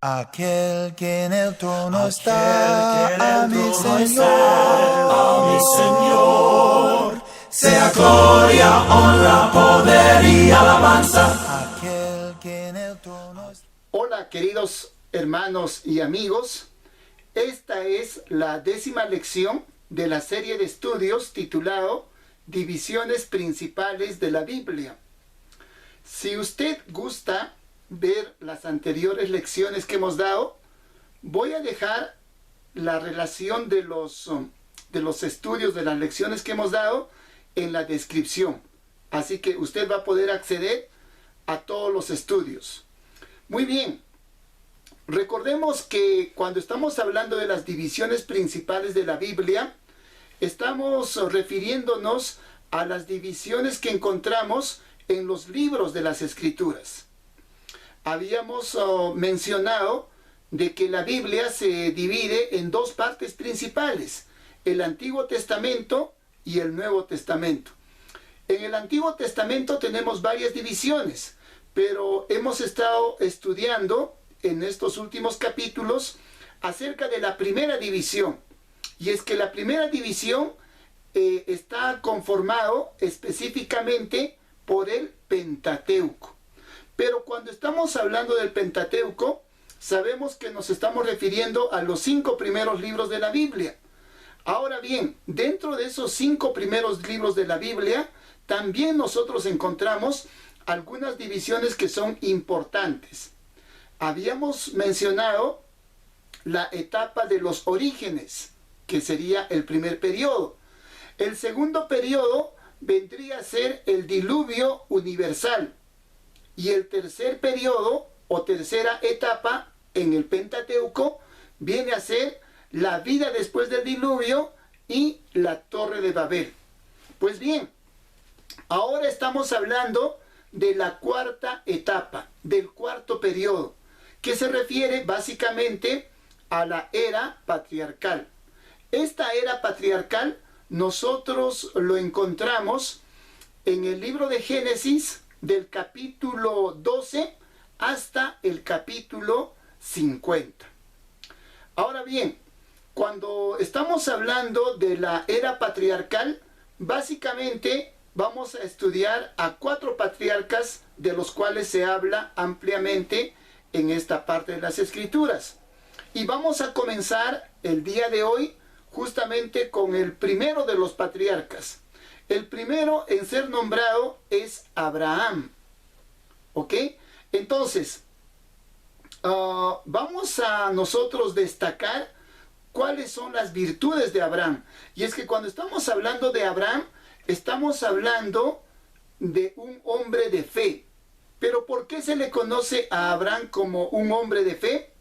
Aquel que en el trono está, está, a mi Señor, sea gloria, honra, poder y alabanza. Aquel que en el trono está. Hola, queridos hermanos y amigos. Esta es la 10ª lección de la serie de estudios titulado Divisiones Principales de la Biblia. Si usted gusta ver las anteriores lecciones que hemos dado, voy a dejar la relación de los estudios de las lecciones que hemos dado en la descripción. Así que usted va a poder acceder a todos los estudios. Muy bien. Recordemos que cuando estamos hablando de las divisiones principales de la Biblia, estamos refiriéndonos a las divisiones que encontramos en los libros de las Escrituras. Habíamos mencionado de que la Biblia se divide en dos partes principales, el Antiguo Testamento y el Nuevo Testamento. En el Antiguo Testamento tenemos varias divisiones, pero hemos estado estudiando en estos últimos capítulos acerca de la primera división. Y es que la primera división está conformado específicamente por el Pentateuco. Pero cuando estamos hablando del Pentateuco, sabemos que nos estamos refiriendo a los 5 primeros libros de la Biblia. Ahora bien, dentro de esos 5 primeros libros de la Biblia, también nosotros encontramos algunas divisiones que son importantes. Habíamos mencionado la etapa de los orígenes, que sería el primer periodo. El segundo periodo vendría a ser el diluvio universal. Y el tercer periodo o tercera etapa en el Pentateuco viene a ser la vida después del diluvio y la Torre de Babel. Pues bien, ahora estamos hablando de la cuarta etapa, del cuarto periodo, que se refiere básicamente a la era patriarcal. Esta era patriarcal nosotros lo encontramos en el libro de Génesis, del capítulo 12 hasta el capítulo 50. Ahora bien, cuando estamos hablando de la era patriarcal, básicamente vamos a estudiar a 4 patriarcas de los cuales se habla ampliamente en esta parte de las Escrituras. Y vamos a comenzar el día de hoy justamente con el primero de los patriarcas. El primero en ser nombrado es Abraham. ¿Ok? Entonces, vamos a nosotros destacar cuáles son las virtudes de Abraham. Y es que cuando estamos hablando de Abraham, estamos hablando de un hombre de fe. Pero ¿por qué se le conoce a Abraham como un hombre de fe?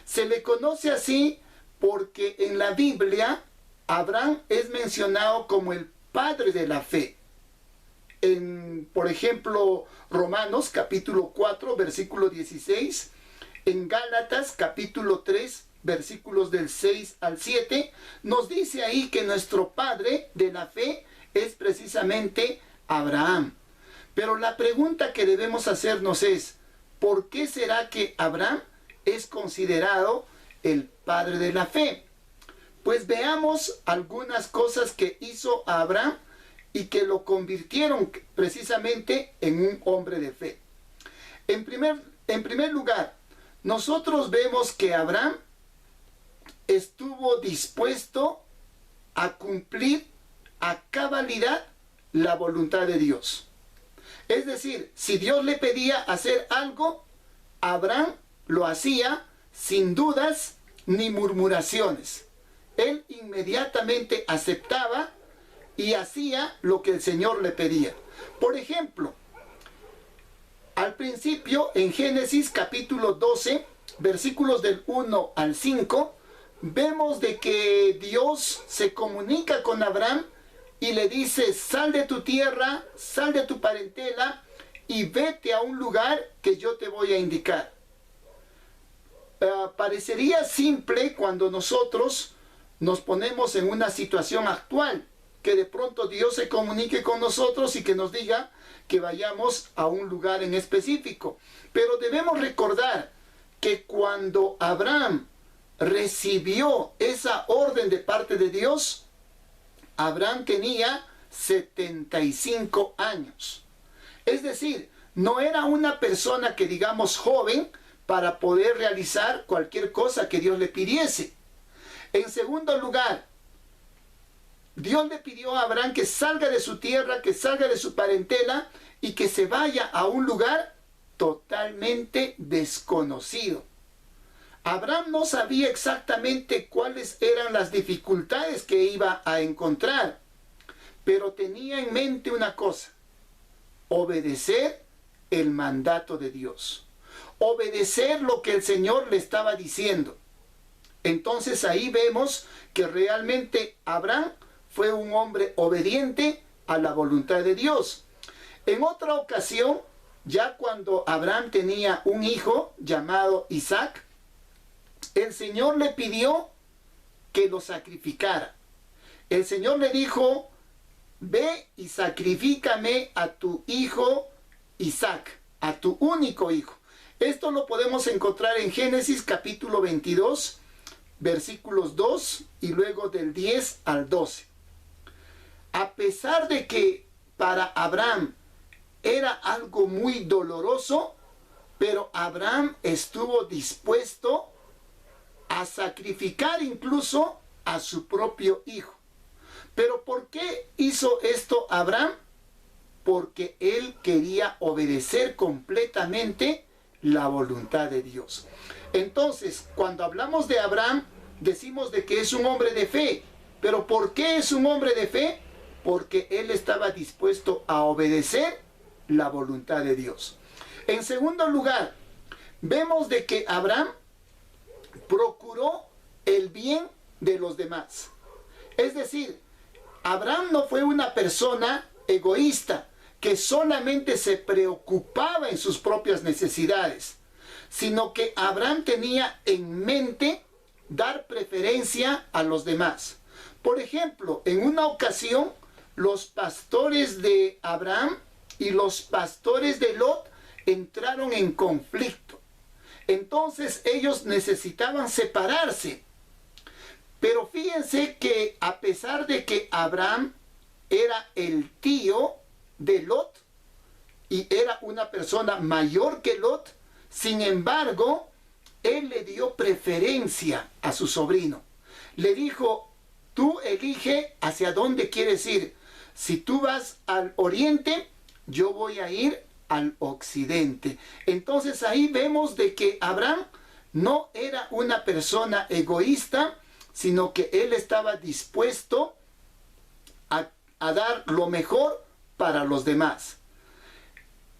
Se le conoce así porque en la Biblia Abraham es mencionado como el padre de la fe. En, por ejemplo, Romanos capítulo 4, versículo 16, en Gálatas capítulo 3, versículos del 6 al 7, nos dice ahí que nuestro padre de la fe es precisamente Abraham. Pero la pregunta que debemos hacernos es, ¿por qué será que Abraham es considerado el padre de la fe? Pues veamos algunas cosas que hizo Abraham y que lo convirtieron precisamente en un hombre de fe. En primer lugar, nosotros vemos que Abraham estuvo dispuesto a cumplir a cabalidad la voluntad de Dios. Es decir, si Dios le pedía hacer algo, Abraham lo hacía sin dudas ni murmuraciones. Él inmediatamente aceptaba y hacía lo que el Señor le pedía. Por ejemplo, al principio en Génesis capítulo 12, versículos del 1 al 5, vemos de que Dios se comunica con Abraham y le dice, sal de tu tierra, sal de tu parentela y vete a un lugar que yo te voy a indicar. Parecería simple cuando nosotros nos ponemos en una situación actual, que de pronto Dios se comunique con nosotros y que nos diga que vayamos a un lugar en específico. Pero debemos recordar que cuando Abraham recibió esa orden de parte de Dios, Abraham tenía 75 años. Es decir, no era una persona que digamos joven para poder realizar cualquier cosa que Dios le pidiese. En segundo lugar, Dios le pidió a Abraham que salga de su tierra, que salga de su parentela y que se vaya a un lugar totalmente desconocido. Abraham no sabía exactamente cuáles eran las dificultades que iba a encontrar, pero tenía en mente una cosa: obedecer el mandato de Dios, obedecer lo que el Señor le estaba diciendo. Entonces ahí vemos que realmente Abraham fue un hombre obediente a la voluntad de Dios. En otra ocasión, ya cuando Abraham tenía un hijo llamado Isaac, el Señor le pidió que lo sacrificara. El Señor le dijo: ve y sacrifícame a tu hijo Isaac, a tu único hijo. Esto lo podemos encontrar en Génesis capítulo 22, versículos 2 y luego del 10 al 12. A pesar de que para Abraham era algo muy doloroso, pero Abraham estuvo dispuesto a sacrificar incluso a su propio hijo. Pero ¿por qué hizo esto Abraham? Porque él quería obedecer completamente la voluntad de Dios. Entonces, cuando hablamos de Abraham, decimos de que es un hombre de fe. ¿Pero por qué es un hombre de fe? Porque él estaba dispuesto a obedecer la voluntad de Dios. En segundo lugar, vemos de que Abraham procuró el bien de los demás. Es decir, Abraham no fue una persona egoísta que solamente se preocupaba en sus propias necesidades, sino que Abraham tenía en mente dar preferencia a los demás. Por ejemplo, en una ocasión, los pastores de Abraham y los pastores de Lot entraron en conflicto. Entonces ellos necesitaban separarse. Pero fíjense que a pesar de que Abraham era el tío de Lot y era una persona mayor que Lot, sin embargo, él le dio preferencia a su sobrino. Le dijo: tú elige hacia dónde quieres ir. Si tú vas al oriente, yo voy a ir al occidente. Entonces ahí vemos de que Abraham no era una persona egoísta, sino que él estaba dispuesto a dar lo mejor para los demás.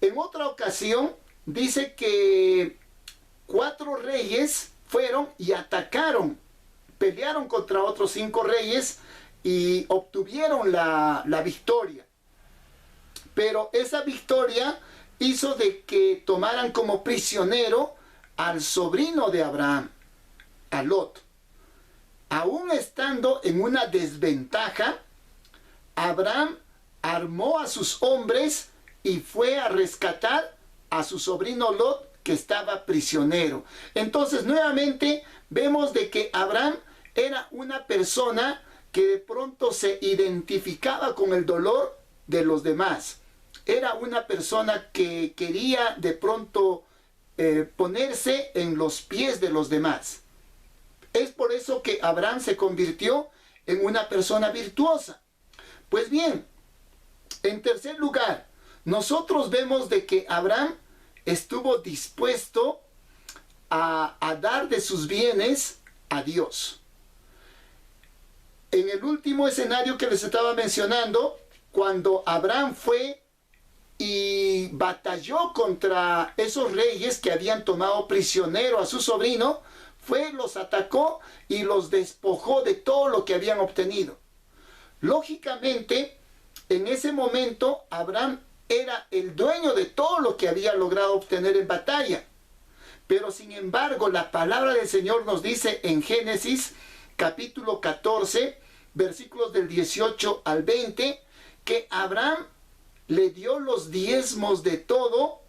En otra ocasión dice que 4 reyes fueron y atacaron, pelearon contra otros 5 reyes y obtuvieron la victoria. Pero esa victoria hizo de que tomaran como prisionero al sobrino de Abraham, a Lot. Aún estando en una desventaja, Abraham armó a sus hombres y fue a rescatar a su sobrino Lot, que estaba prisionero. Entonces nuevamente vemos de que Abraham era una persona que de pronto se identificaba con el dolor de los demás. Era una persona que quería de pronto ponerse en los pies de los demás. Es por eso que Abraham se convirtió en una persona virtuosa. Pues bien, en tercer lugar, nosotros vemos de que Abraham estuvo dispuesto a dar de sus bienes a Dios. En el último escenario que les estaba mencionando, cuando Abraham fue y batalló contra esos reyes que habían tomado prisionero a su sobrino, los atacó y los despojó de todo lo que habían obtenido. Lógicamente, en ese momento, Abraham era el dueño de todo lo que había logrado obtener en batalla. Pero sin embargo, la palabra del Señor nos dice en Génesis capítulo 14, versículos del 18 al 20, que Abraham le dio los diezmos de todo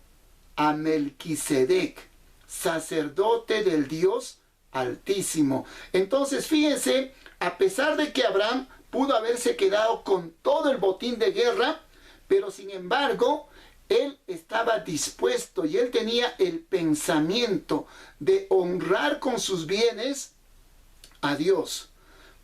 a Melquisedec, sacerdote del Dios Altísimo. Entonces, fíjense, a pesar de que Abraham pudo haberse quedado con todo el botín de guerra, pero sin embargo, él estaba dispuesto y él tenía el pensamiento de honrar con sus bienes a Dios.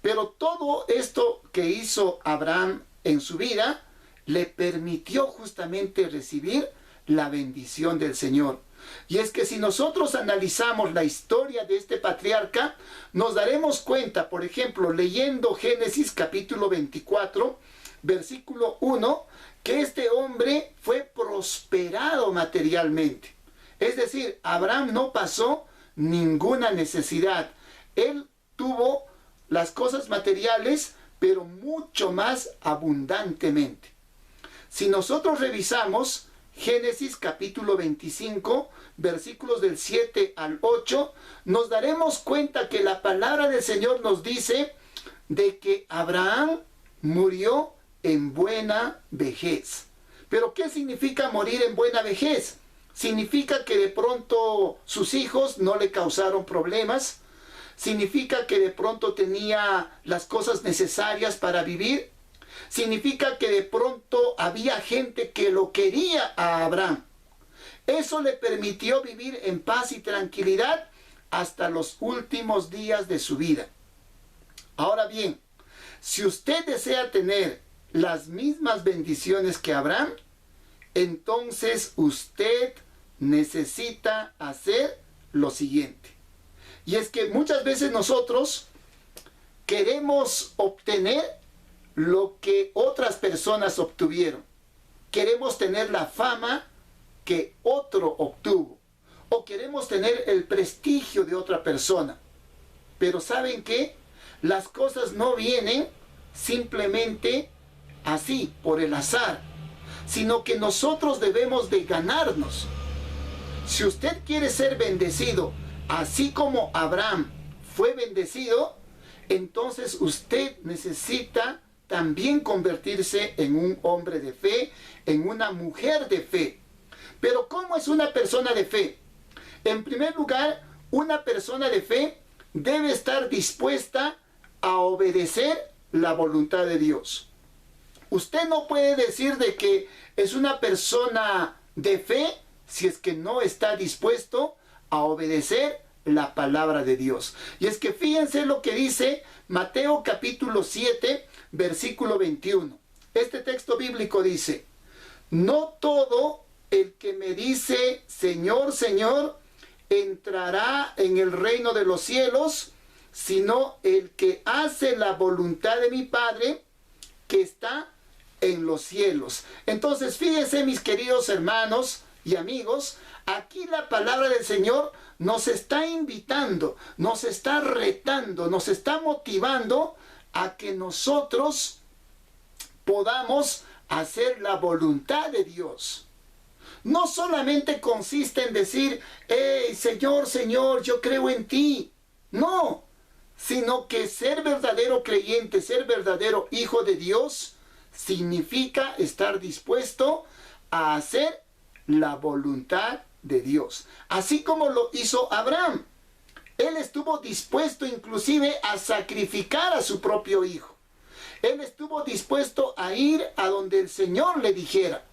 Pero todo esto que hizo Abraham en su vida le permitió justamente recibir la bendición del Señor. Y es que si nosotros analizamos la historia de este patriarca, nos daremos cuenta, por ejemplo, leyendo Génesis capítulo 24, versículo 1, que este hombre fue prosperado materialmente. Es decir, Abraham no pasó ninguna necesidad. Él tuvo las cosas materiales, pero mucho más abundantemente. Si nosotros revisamos Génesis capítulo 25, versículos del 7 al 8, nos daremos cuenta que la palabra del Señor nos dice de que Abraham murió en buena vejez. ¿Pero qué significa morir en buena vejez? Significa que de pronto sus hijos no le causaron problemas. Significa que de pronto tenía las cosas necesarias para vivir. Significa que de pronto había gente que lo quería a Abraham. Eso le permitió vivir en paz y tranquilidad hasta los últimos días de su vida. Ahora bien, si usted desea tener las mismas bendiciones que Abraham, entonces usted necesita hacer lo siguiente. Y es que muchas veces nosotros queremos obtener lo que otras personas obtuvieron. Queremos tener la fama que otro obtuvo. O queremos tener el prestigio de otra persona. Pero ¿saben qué? Las cosas no vienen simplemente así, por el azar, sino que nosotros debemos de ganarnos. Si usted quiere ser bendecido, así como Abraham fue bendecido, entonces usted necesita también convertirse en un hombre de fe, en una mujer de fe. Pero ¿cómo es una persona de fe? En primer lugar, una persona de fe debe estar dispuesta a obedecer la voluntad de Dios. Usted no puede decir de que es una persona de fe si es que no está dispuesto a obedecer la palabra de Dios. Y es que fíjense lo que dice Mateo capítulo 7, versículo 21. Este texto bíblico dice: no todo el que me dice Señor, Señor, entrará en el reino de los cielos, sino el que hace la voluntad de mi Padre que está en los cielos. Entonces, fíjense, mis queridos hermanos y amigos, aquí la palabra del Señor nos está invitando, nos está retando, nos está motivando a que nosotros podamos hacer la voluntad de Dios. No solamente consiste en decir, hey, Señor, Señor, yo creo en ti. No, sino que ser verdadero creyente, ser verdadero hijo de Dios, significa estar dispuesto a hacer la voluntad de Dios. Así como lo hizo Abraham. Él estuvo dispuesto inclusive a sacrificar a su propio hijo. Él estuvo dispuesto a ir a donde el Señor le dijera.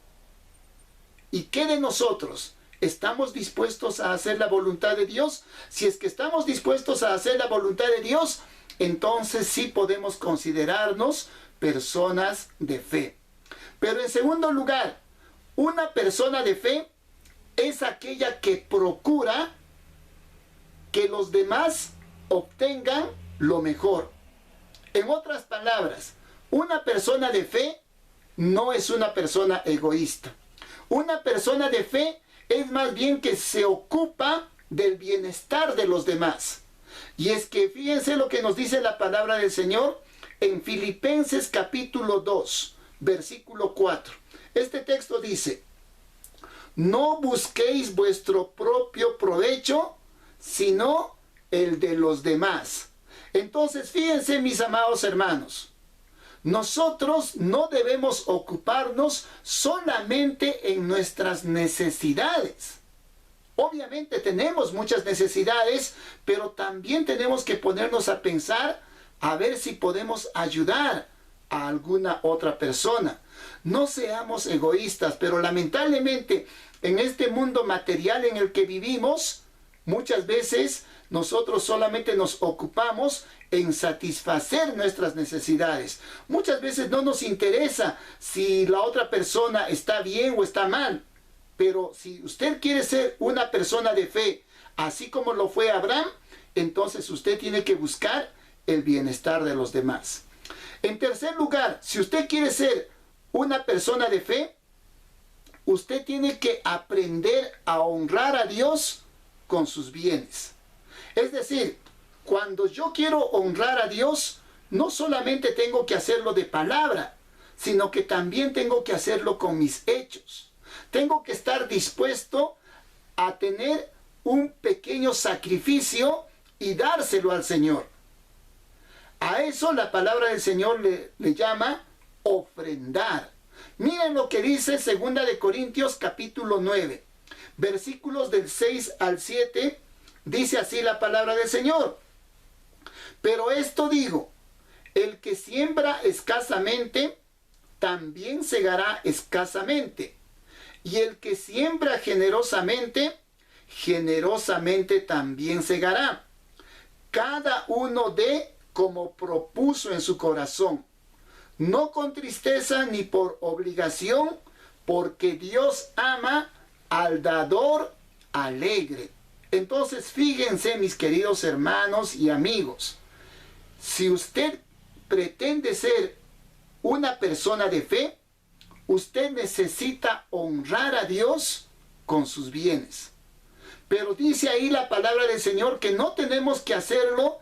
¿Y qué de nosotros? ¿Estamos dispuestos a hacer la voluntad de Dios? Si es que estamos dispuestos a hacer la voluntad de Dios, entonces sí podemos considerarnos personas de fe. Pero en segundo lugar, una persona de fe es aquella que procura que los demás obtengan lo mejor. En otras palabras, una persona de fe no es una persona egoísta. Una persona de fe es más bien que se ocupa del bienestar de los demás. Y es que fíjense lo que nos dice la palabra del Señor en Filipenses capítulo 2, versículo 4. Este texto dice: no busquéis vuestro propio provecho, sino el de los demás. Entonces, fíjense, mis amados hermanos, nosotros no debemos ocuparnos solamente en nuestras necesidades. Obviamente tenemos muchas necesidades, pero también tenemos que ponernos a pensar a ver si podemos ayudar a alguna otra persona. No seamos egoístas, pero lamentablemente en este mundo material en el que vivimos, muchas veces nosotros solamente nos ocupamos en satisfacer nuestras necesidades. Muchas veces no nos interesa si la otra persona está bien o está mal. Pero si usted quiere ser una persona de fe, así como lo fue Abraham, entonces usted tiene que buscar el bienestar de los demás. En tercer lugar, si usted quiere ser una persona de fe, usted tiene que aprender a honrar a Dios con sus bienes. Es decir, cuando yo quiero honrar a Dios, no solamente tengo que hacerlo de palabra, sino que también tengo que hacerlo con mis hechos. Tengo que estar dispuesto a tener un pequeño sacrificio y dárselo al Señor. A eso la palabra del Señor le llama ofrendar. Miren lo que dice 2 de Corintios capítulo 9, versículos del 6 al 7, dice así la palabra del Señor. Pero esto digo, el que siembra escasamente, también segará escasamente. Y el que siembra generosamente, generosamente también segará. Cada uno dé como propuso en su corazón, no con tristeza ni por obligación, porque Dios ama al dador alegre. Entonces fíjense, mis queridos hermanos y amigos, si usted pretende ser una persona de fe, usted necesita honrar a Dios con sus bienes. Pero dice ahí la palabra del Señor que no tenemos que hacerlo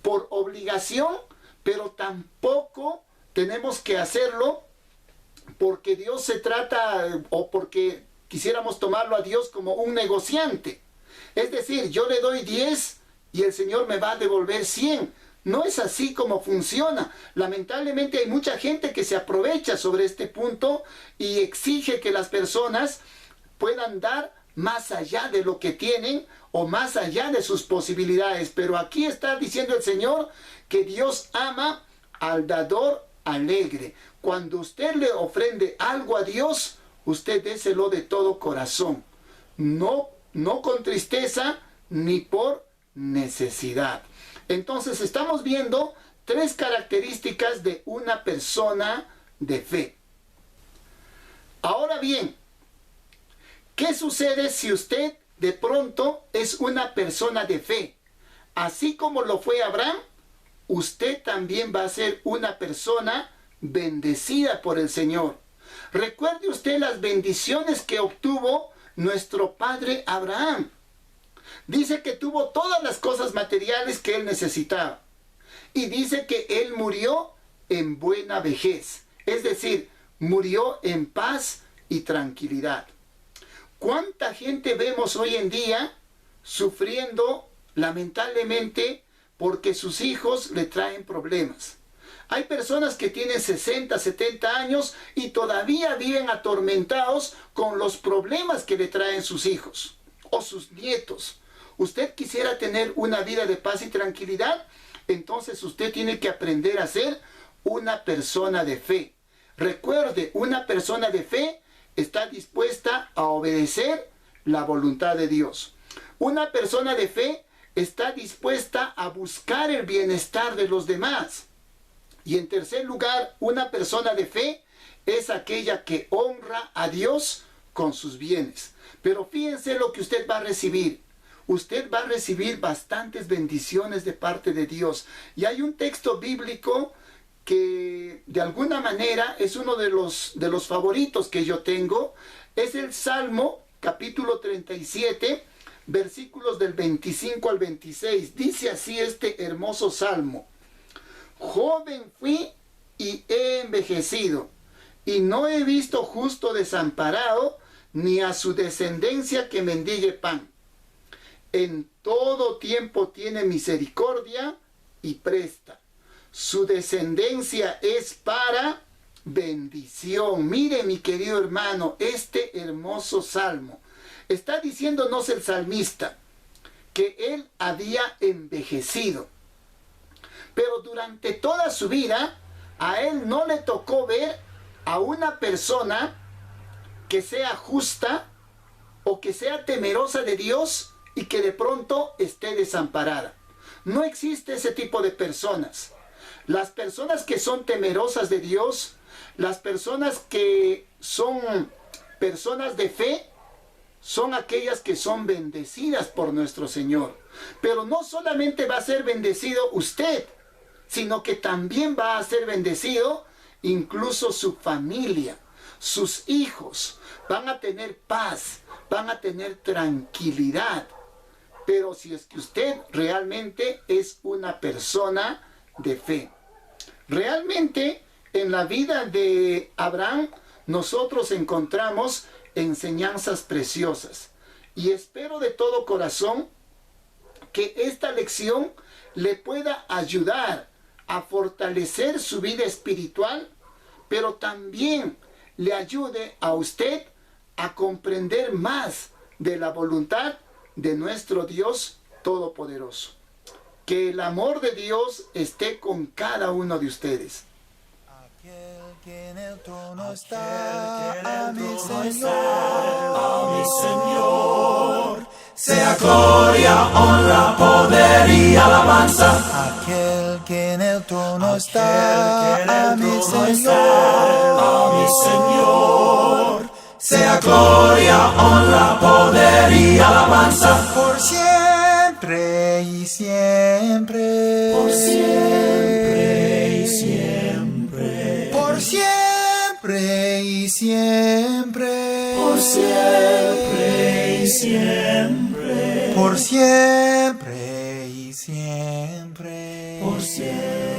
por obligación, pero tampoco tenemos que hacerlo porque Dios se trata o porque quisiéramos tomarlo a Dios como un negociante. Es decir, yo le doy 10 y el Señor me va a devolver 100. No es así como funciona. Lamentablemente hay mucha gente que se aprovecha sobre este punto y exige que las personas puedan dar más allá de lo que tienen o más allá de sus posibilidades. Pero aquí está diciendo el Señor que Dios ama al dador alegre. Cuando usted le ofrende algo a Dios, usted déselo de todo corazón. No con tristeza ni por necesidad. Entonces estamos viendo 3 características de una persona de fe. Ahora bien, ¿qué sucede si usted de pronto es una persona de fe? Así como lo fue Abraham, usted también va a ser una persona bendecida por el Señor. Recuerde usted las bendiciones que obtuvo nuestro padre Abraham. Dice que tuvo todas las cosas materiales que él necesitaba. Y dice que él murió en buena vejez. Es decir, murió en paz y tranquilidad. ¿Cuánta gente vemos hoy en día sufriendo lamentablemente porque sus hijos le traen problemas? Hay personas que tienen 60, 70 años y todavía viven atormentados con los problemas que le traen sus hijos o sus nietos. ¿Usted quisiera tener una vida de paz y tranquilidad? Entonces usted tiene que aprender a ser una persona de fe. Recuerde, una persona de fe está dispuesta a obedecer la voluntad de Dios. Una persona de fe está dispuesta a buscar el bienestar de los demás. Y en tercer lugar, una persona de fe es aquella que honra a Dios con sus bienes. Pero fíjense lo que usted va a recibir. Usted va a recibir bastantes bendiciones de parte de Dios. Y hay un texto bíblico que de alguna manera es uno de los favoritos que yo tengo. Es el Salmo capítulo 37, versículos del 25 al 26. Dice así este hermoso salmo: joven fui y he envejecido, y no he visto justo desamparado, ni a su descendencia que mendigue pan. En todo tiempo tiene misericordia y presta. Su descendencia es para bendición. Mire, mi querido hermano, este hermoso salmo. Está diciéndonos el salmista que él había envejecido. Pero durante toda su vida, a él no le tocó ver a una persona que sea justa o que sea temerosa de Dios y que de pronto esté desamparada. No existe ese tipo de personas. Las personas que son temerosas de Dios, las personas que son personas de fe, son aquellas que son bendecidas por nuestro Señor. Pero no solamente va a ser bendecido usted, sino que también va a ser bendecido incluso su familia, sus hijos. Van a tener paz, van a tener tranquilidad. Pero si es que usted realmente es una persona de fe. Realmente en la vida de Abraham nosotros encontramos enseñanzas preciosas. Y espero de todo corazón que esta lección le pueda ayudar a fortalecer su vida espiritual, pero también le ayude a usted a comprender más de la voluntad de nuestro Dios Todopoderoso. Que el amor de Dios esté con cada uno de ustedes. Aquel que en el trono está, a mi Señor, sea gloria, honra, poder y alabanza. Aquel que en el trono está, a mi Señor, sea gloria, honra, poder y alabanza. por siempre y siempre. Por siempre y siempre. Por siempre y siempre. Por siempre y siempre. Por siempre y siempre. Por siempre.